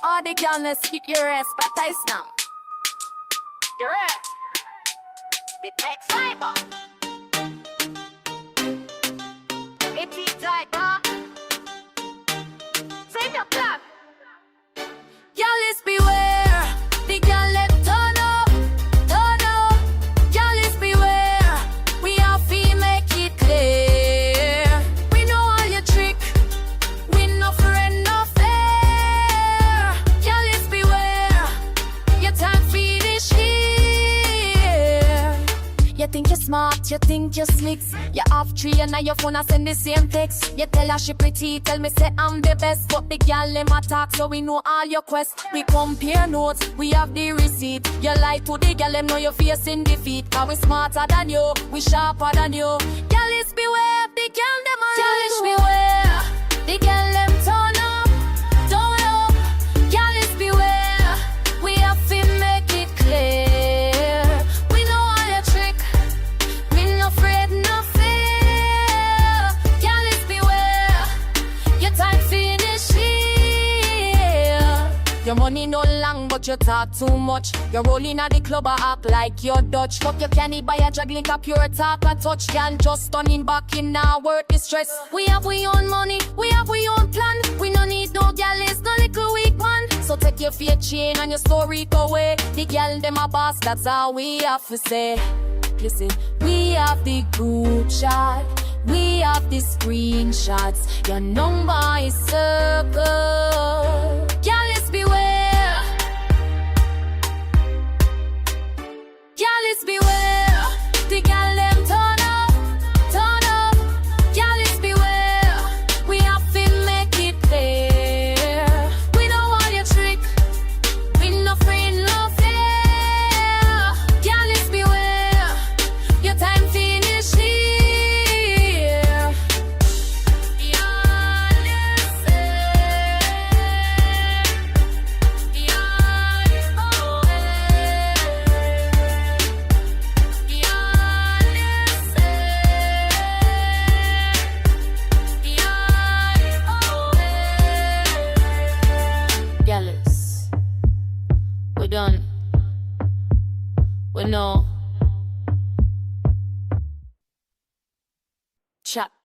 all the Gyalis, kick your ass, but I now. Your ass. It takes cyber. It takes cyber. Save your plan. Gyalis beware. The gyal let turn up. Turn up. Gyalis beware. We have to make it clear. We know all your trick. We no friend, no fair. Gyalis beware. Your time finish here. You think you're smart, you think you're slick. You have three and now your phone a send the same text. You tell her she pretty, tell me say I'm the best. But the gyal them attack, so we know all your quests. We compare notes, we have the receipt. You lie to the gyal them, know you're facing defeat. Cause we smarter than you, we sharper than you. Gyalis beware, the gyal them a Gyalis beware, the gyal them turn up, turn up. Gyalis beware, we have to make it clear. We know all your trick, we no afraid, no fear. Gyalis beware, your time finish here. Your money no long, but you talk too much. You're rolling at the club, I act like you're Dutch. Fuck you can't buy a drag link, a pure talk, a touch. Can just turning back in now, worth the stress. We have we own money, we have we own plan. We no need no Gyalis, no little weak man. So take your faith chain and your story go away. The gyal them a boss, that's all we have to say. Listen, we have the group chat, we have the screenshots. Your number is circle. Gyalis beware. Gyalis beware. The gyal them turn up, turn up. Gyalis beware. We have to make it clear. We know all your trick, we no friend, no fear. Gyalis beware. Your time finish here. Gyalis, Gyalis beware. Gyalis, we done. We know. Chat.